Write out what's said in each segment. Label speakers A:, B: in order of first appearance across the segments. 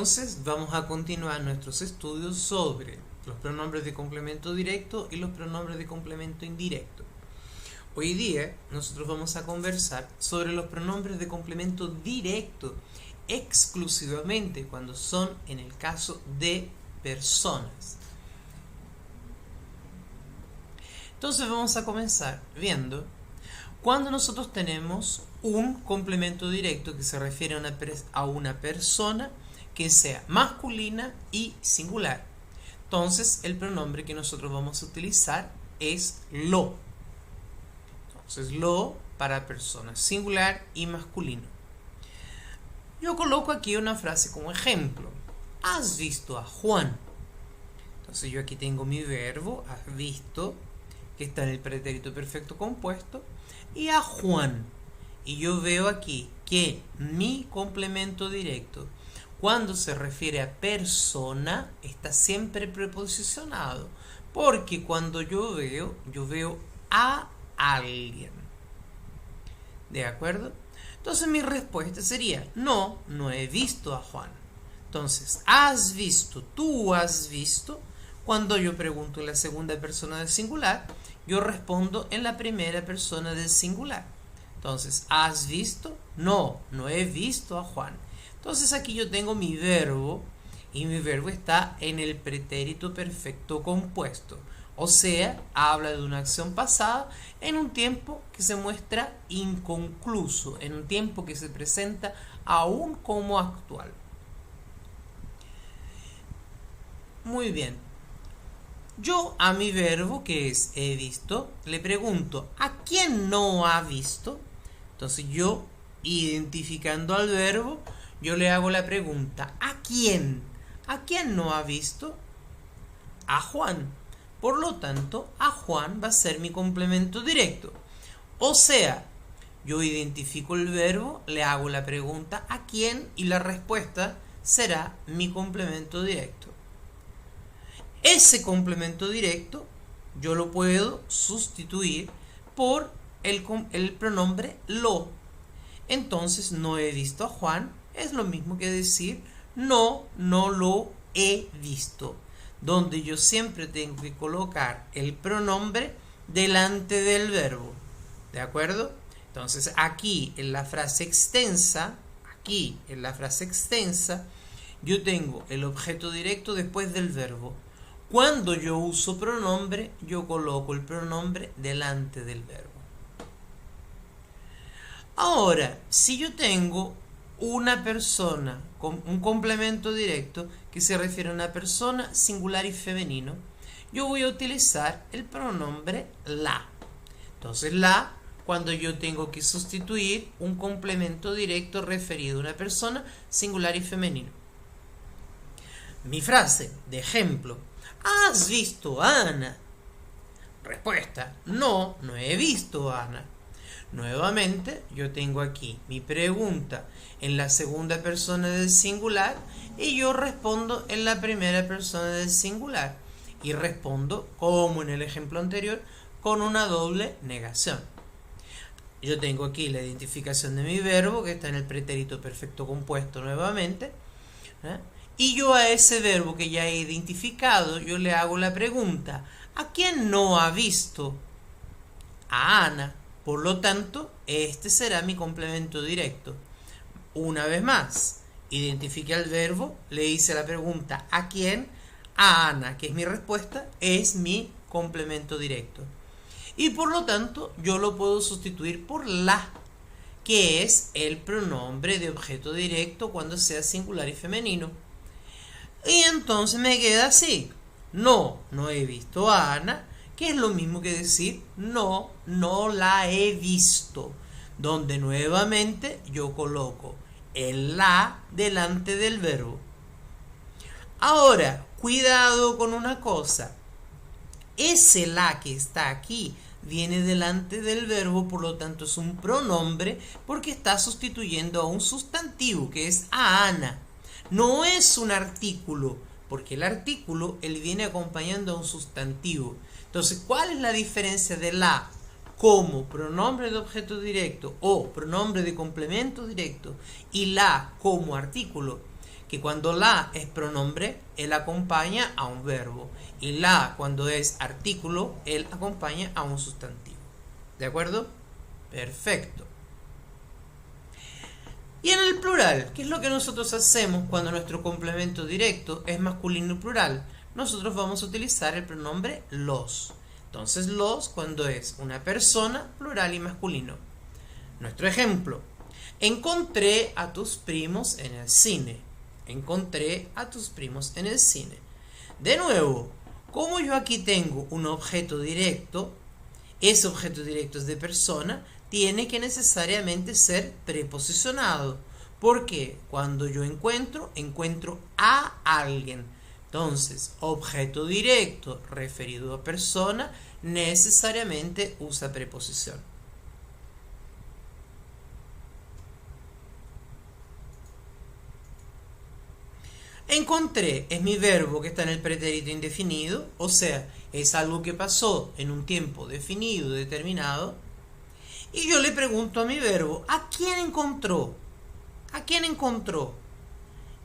A: Entonces vamos a continuar nuestros estudios sobre los pronombres de complemento directo y los pronombres de complemento indirecto. Hoy día nosotros vamos a conversar sobre los pronombres de complemento directo exclusivamente cuando son en el caso de personas. Entonces vamos a comenzar viendo cuando nosotros tenemos un complemento directo que se refiere a una persona que sea masculina y singular. Entonces el pronombre que nosotros vamos a utilizar es lo. Entonces lo para persona singular y masculino. Yo coloco aquí una frase como ejemplo. ¿Has visto a Juan? Entonces yo aquí tengo mi verbo, has visto, que está en el pretérito perfecto compuesto, y a Juan. Y yo veo aquí que mi complemento directo, cuando se refiere a persona, está siempre preposicionado. Porque cuando yo veo a alguien. ¿De acuerdo? Entonces mi respuesta sería, no he visto a Juan. Entonces, ¿has visto? ¿Tú has visto? Cuando yo pregunto en la segunda persona del singular, yo respondo en la primera persona del singular. Entonces, ¿has visto? No he visto a Juan. Entonces aquí yo tengo mi verbo y mi verbo está en el pretérito perfecto compuesto. O sea, habla de una acción pasada en un tiempo que se muestra inconcluso, en un tiempo que se presenta aún como actual. Muy bien. Yo a mi verbo, que es he visto, le pregunto, ¿a quién no ha visto? Entonces yo, identificando al verbo, yo le hago la pregunta, ¿a quién? ¿A quién no ha visto? A Juan. Por lo tanto, a Juan va a ser mi complemento directo. O sea, yo identifico el verbo, le hago la pregunta ¿a quién? Y la respuesta será mi complemento directo. Ese complemento directo yo lo puedo sustituir por el pronombre lo. Entonces, no he visto a Juan es lo mismo que decir no lo he visto, donde yo siempre tengo que colocar el pronombre delante del verbo. ¿De acuerdo? Entonces, aquí en la frase extensa, yo tengo el objeto directo después del verbo. Cuando yo uso pronombre, yo coloco el pronombre delante del verbo. Ahora, si yo tengo una persona con un complemento directo que se refiere a una persona singular y femenino, yo voy a utilizar el pronombre la. Entonces, la, cuando yo tengo que sustituir un complemento directo referido a una persona singular y femenino. Mi frase de ejemplo, ¿has visto a Ana? Respuesta, no he visto a Ana. Nuevamente, yo tengo aquí mi pregunta en la segunda persona del singular y yo respondo en la primera persona del singular. Y respondo, como en el ejemplo anterior, con una doble negación. Yo tengo aquí la identificación de mi verbo, que está en el pretérito perfecto compuesto nuevamente. Y yo a ese verbo que ya he identificado, yo le hago la pregunta, ¿a quién no ha visto? A Ana. Por lo tanto, este será mi complemento directo. Una vez más, identifiqué al verbo, le hice la pregunta ¿a quién? A Ana, que es mi respuesta, es mi complemento directo. Y por lo tanto, yo lo puedo sustituir por la, que es el pronombre de objeto directo cuando sea singular y femenino. Y entonces me queda así. No he visto a Ana, que es lo mismo que decir no la he visto, donde nuevamente yo coloco el la delante del verbo. Ahora, cuidado con una cosa. Ese la que está aquí viene delante del verbo, por lo tanto es un pronombre porque está sustituyendo a un sustantivo que es a Ana. No es un artículo, porque el artículo él viene acompañando a un sustantivo. Entonces, ¿cuál es la diferencia de la como pronombre de objeto directo o pronombre de complemento directo y la como artículo? que cuando la es pronombre, él acompaña a un verbo. Y la, cuando es artículo, él acompaña a un sustantivo. ¿De acuerdo? Perfecto. Y en el plural, ¿qué es lo que nosotros hacemos cuando nuestro complemento directo es masculino y plural? Nosotros vamos a utilizar el pronombre los. Entonces, los cuando es una persona, plural y masculino. Nuestro ejemplo. Encontré a tus primos en el cine. Encontré a tus primos en el cine. De nuevo, como yo aquí tengo un objeto directo, ese objeto directo es de persona, tiene que necesariamente ser preposicionado. Porque cuando yo encuentro a alguien. Entonces, objeto directo referido a persona necesariamente usa preposición. Encontré es mi verbo que está en el pretérito indefinido, o sea, es algo que pasó en un tiempo definido, determinado, y yo le pregunto a mi verbo, ¿a quién encontró? ¿A quién encontró?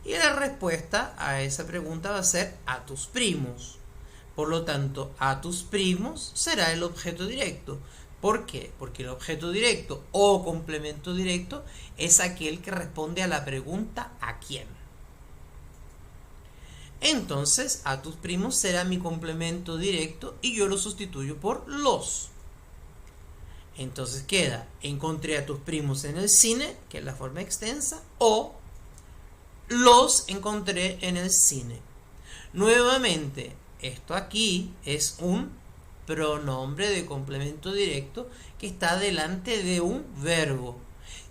A: Y la respuesta a esa pregunta va a ser a tus primos. Por lo tanto, a tus primos será el objeto directo. ¿Por qué? Porque el objeto directo o complemento directo es aquel que responde a la pregunta ¿a quién? Entonces, a tus primos será mi complemento directo y yo lo sustituyo por los. Entonces queda, encontré a tus primos en el cine, que es la forma extensa, o los encontré en el cine. Nuevamente, esto aquí es un pronombre de complemento directo que está delante de un verbo.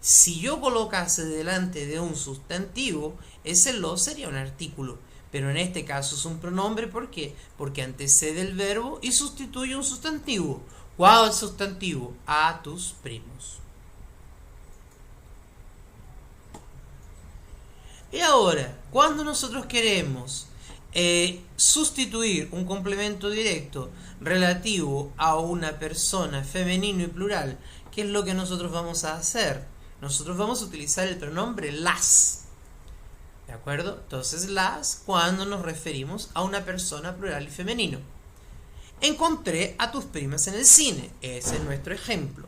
A: Si yo colocase delante de un sustantivo, ese los sería un artículo. Pero en este caso es un pronombre, ¿por qué? Porque antecede el verbo y sustituye un sustantivo. ¿Cuál es el sustantivo? A tus primos. Y ahora, cuando nosotros queremos sustituir un complemento directo relativo a una persona femenino y plural, ¿qué es lo que nosotros vamos a hacer? Nosotros vamos a utilizar el pronombre las. ¿De acuerdo? Entonces, las cuando nos referimos a una persona plural y femenino. Encontré a tus primas en el cine. Ese es nuestro ejemplo.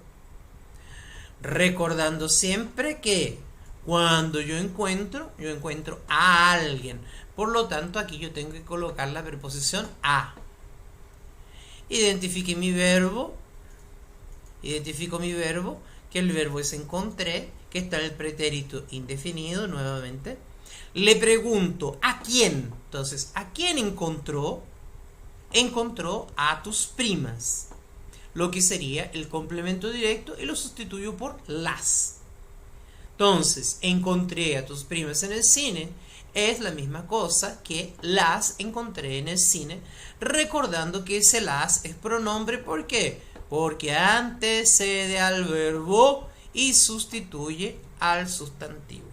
A: Recordando siempre que cuando yo encuentro a alguien. Por lo tanto, aquí yo tengo que colocar la preposición a. Identifico mi verbo, que el verbo es encontré, que está en el pretérito indefinido nuevamente. Le pregunto, ¿a quién? Entonces, ¿a quién encontró? Encontró a tus primas, lo que sería el complemento directo, y lo sustituyo por las. Entonces, encontré a tus primas en el cine es la misma cosa que las encontré en el cine, recordando que ese las es pronombre. ¿Por qué? Porque antecede al verbo y sustituye al sustantivo.